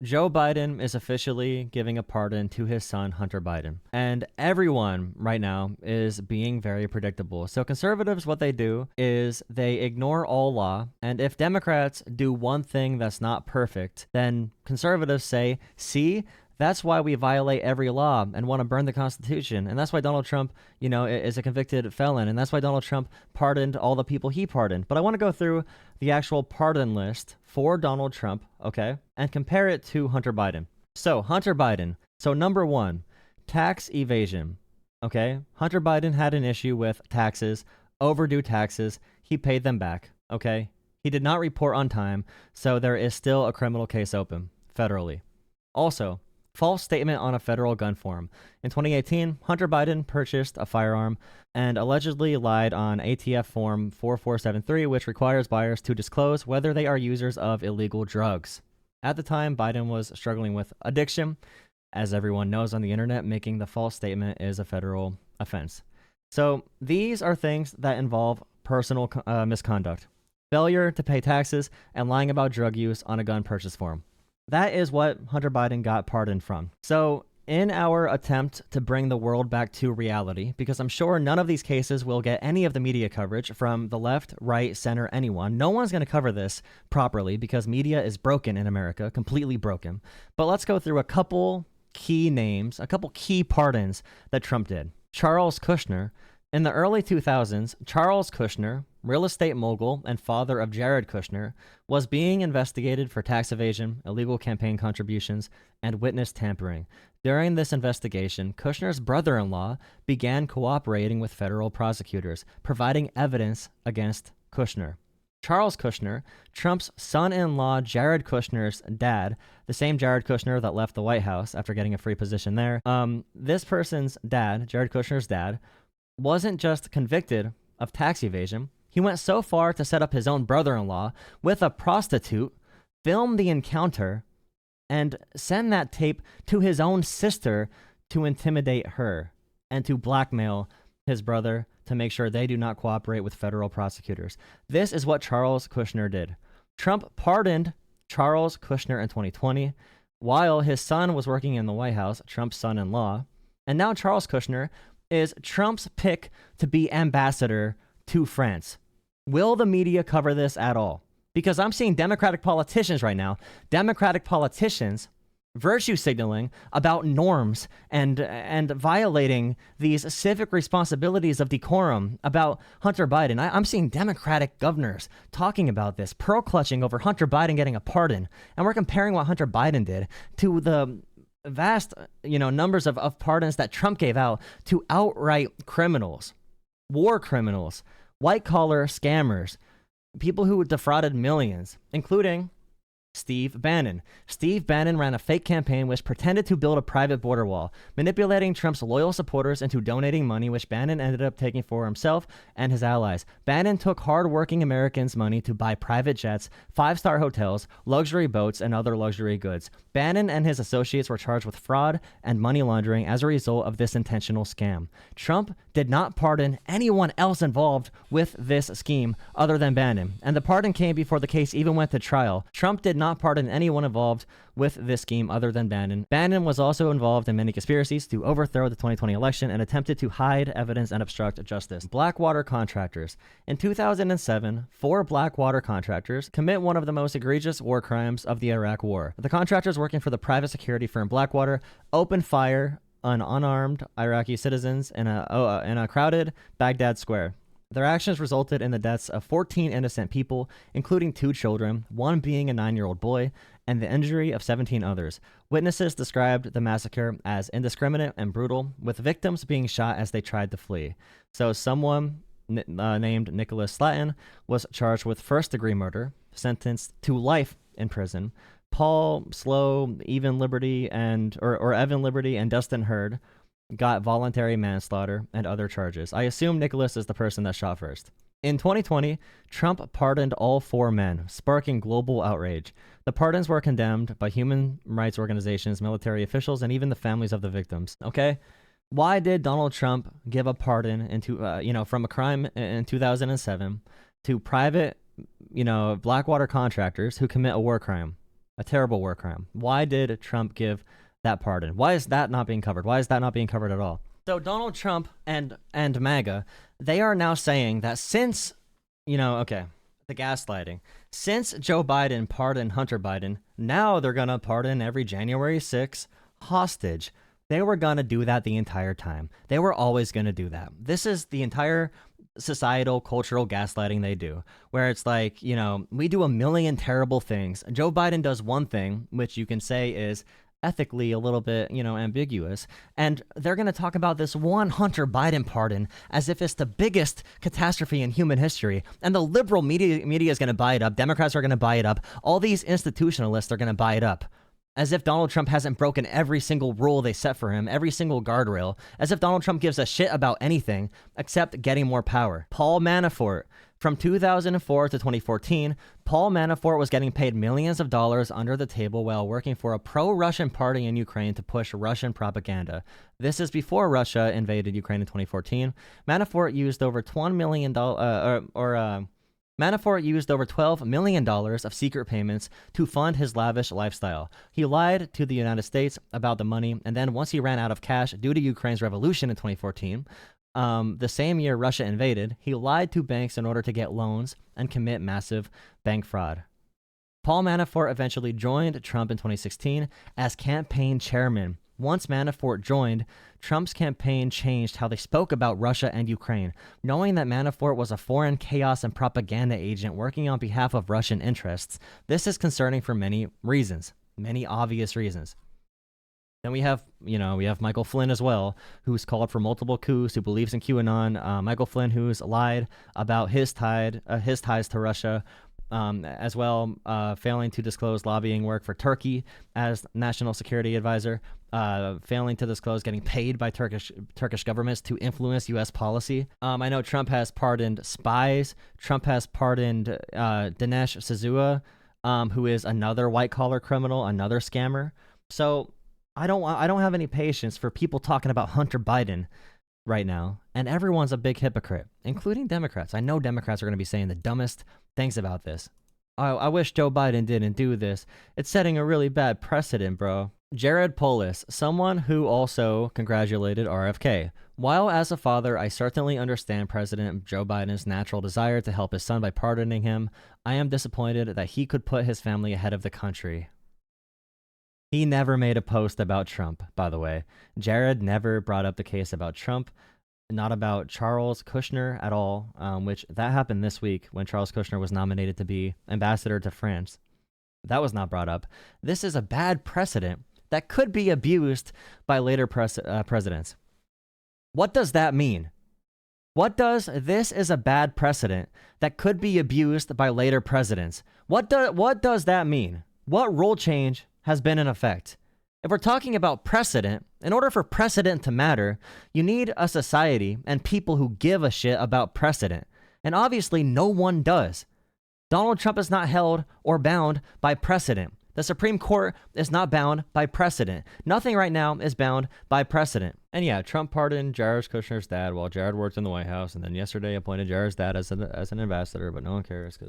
Joe Biden is officially giving a pardon to his son, Hunter Biden. And everyone right now is being very predictable. So, conservatives, what they do is they ignore all law. And if Democrats do one thing that's not perfect, then conservatives say, see, that's why we violate every law and want to burn the Constitution. And that's why Donald Trump, is a convicted felon. And that's why Donald Trump pardoned all the people he pardoned. But I want to go through the actual pardon list for Donald Trump, okay, and compare it to Hunter Biden. So, Hunter Biden. So, number one, tax evasion, okay? Hunter Biden had an issue with taxes, overdue taxes. He paid them back, okay? He did not report on time, so there is still a criminal case open federally. Also, false statement on a federal gun form. In 2018, Hunter Biden purchased a firearm and allegedly lied on ATF Form 4473, which requires buyers to disclose whether they are users of illegal drugs. At the time, Biden was struggling with addiction. As everyone knows on the internet, making the false statement is a federal offense. So these are things that involve personal misconduct, failure to pay taxes, and lying about drug use on a gun purchase form. That is what Hunter Biden got pardoned from. So, in our attempt to bring the world back to reality, because I'm sure none of these cases will get any of the media coverage from the left, right, center, anyone. No one's going to cover this properly because media is broken in America, completely broken. But let's go through a couple key names, a couple key pardons that Trump did. Charles Kushner. In the early 2000s, Charles Kushner, real estate mogul and father of Jared Kushner, was being investigated for tax evasion, illegal campaign contributions, and witness tampering. During this investigation, Kushner's brother-in-law began cooperating with federal prosecutors, providing evidence against Kushner. Charles Kushner, Trump's son-in-law Jared Kushner's dad, the same Jared Kushner that left the White House after getting a free position there. This person's dad, Jared Kushner's dad, wasn't just convicted of tax evasion. He went so far to set up his own brother-in-law with a prostitute, film the encounter, and send that tape to his own sister to intimidate her and to blackmail his brother to make sure they do not cooperate with federal prosecutors. This is what Charles Kushner did. Trump pardoned Charles Kushner in 2020 while his son was working in the White House, Trump's son-in-law, and now Charles Kushner is Trump's pick to be ambassador to France. Will the media cover this at all? Because I'm seeing Democratic politicians right now, virtue signaling about norms and violating these civic responsibilities of decorum about Hunter Biden. I'm seeing Democratic governors talking about this, pearl clutching over Hunter Biden getting a pardon. And we're comparing what Hunter Biden did to the vast, numbers of pardons that Trump gave out to outright criminals, war criminals, white-collar scammers, people who defrauded millions, including Steve Bannon. Steve Bannon ran a fake campaign which pretended to build a private border wall, manipulating Trump's loyal supporters into donating money, which Bannon ended up taking for himself and his allies. Bannon took hard-working Americans' money to buy private jets, five-star hotels, luxury boats, and other luxury goods. Bannon and his associates were charged with fraud and money laundering as a result of this intentional scam. Trump did not pardon anyone else involved with this scheme other than Bannon, and the pardon came before the case even went to trial. Trump did not pardon anyone involved with this scheme other than Bannon. Bannon was also involved in many conspiracies to overthrow the 2020 election and attempted to hide evidence and obstruct justice. Blackwater contractors. In 2007, 4 Blackwater contractors commit one of the most egregious war crimes of the Iraq War. The contractors working for the private security firm Blackwater opened fire on unarmed Iraqi citizens in a crowded Baghdad square. Their actions resulted in the deaths of 14 innocent people, including 2 children, one being a 9-year-old boy, and the injury of 17 others. Witnesses described the massacre as indiscriminate and brutal, with victims being shot as they tried to flee. So someone named Nicholas Slatton was charged with first-degree murder, sentenced to life in prison. Paul Slow, Evan Liberty, and Dustin Hurd got voluntary manslaughter and other charges. I assume Nicholas is the person that shot first. In 2020, Trump pardoned all 4 men, sparking global outrage. The pardons were condemned by human rights organizations, military officials, and even the families of the victims. Okay? Why did Donald Trump give a pardon from a crime in 2007 to private, Blackwater contractors who commit a war crime? A terrible war crime. Why did Trump give that pardon? Why is that not being covered? Why is that not being covered at all? So Donald Trump and MAGA, they are now saying that since, the gaslighting, since Joe Biden pardoned Hunter Biden, now they're going to pardon every January 6th hostage. They were going to do that the entire time. They were always going to do that. This is the entire societal, cultural gaslighting they do, where it's like, we do a million terrible things. Joe Biden does one thing, which you can say is ethically a little bit, ambiguous. And they're going to talk about this one Hunter Biden pardon as if it's the biggest catastrophe in human history. And the liberal media is going to buy it up. Democrats are going to buy it up. All these institutionalists are going to buy it up. As if Donald Trump hasn't broken every single rule they set for him, every single guardrail. As if Donald Trump gives a shit about anything except getting more power. Paul Manafort. From 2004 to 2014, Paul Manafort was getting paid millions of dollars under the table while working for a pro-Russian party in Ukraine to push Russian propaganda. This is before Russia invaded Ukraine in 2014. Manafort used over $12 million of secret payments to fund his lavish lifestyle. He lied to the United States about the money, and then once he ran out of cash due to Ukraine's revolution in 2014, the same year Russia invaded, he lied to banks in order to get loans and commit massive bank fraud. Paul Manafort eventually joined Trump in 2016 as campaign chairman. Once Manafort joined, Trump's campaign changed how they spoke about Russia and Ukraine, knowing that Manafort was a foreign chaos and propaganda agent working on behalf of Russian interests. This is concerning for many reasons, many obvious reasons. Then we have Michael Flynn as well, who's called for multiple coups, who believes in QAnon. Michael Flynn, who's lied about his ties to Russia, as well, failing to disclose lobbying work for Turkey as national security advisor, failing to disclose getting paid by Turkish governments to influence U.S. policy. I know Trump has pardoned spies. Trump has pardoned Dinesh Sizua, who is another white-collar criminal, another scammer. So I don't have any patience for people talking about Hunter Biden right now, and everyone's a big hypocrite, including Democrats. I know Democrats are going to be saying the dumbest things about this. I wish Joe Biden didn't do this. It's setting a really bad precedent, bro. Jared Polis, someone who also congratulated RFK. While as a father, I certainly understand President Joe Biden's natural desire to help his son by pardoning him, I am disappointed that he could put his family ahead of the country. He never made a post about Trump, by the way. Jared never brought up the case about Trump, not about Charles Kushner at all, which that happened this week when Charles Kushner was nominated to be ambassador to France. That was not brought up. This is a bad precedent that could be abused by later presidents. What does that mean? What does "this is a bad precedent that could be abused by later presidents"? What does that mean? What rule change has been in effect? If we're talking about precedent, in order for precedent to matter, you need a society and people who give a shit about precedent. And obviously, no one does. Donald Trump is not held or bound by precedent. The Supreme Court is not bound by precedent. Nothing right now is bound by precedent. And yeah, Trump pardoned Jared Kushner's dad while Jared worked in the White House, and then yesterday appointed Jared's dad as an ambassador, but no one cares because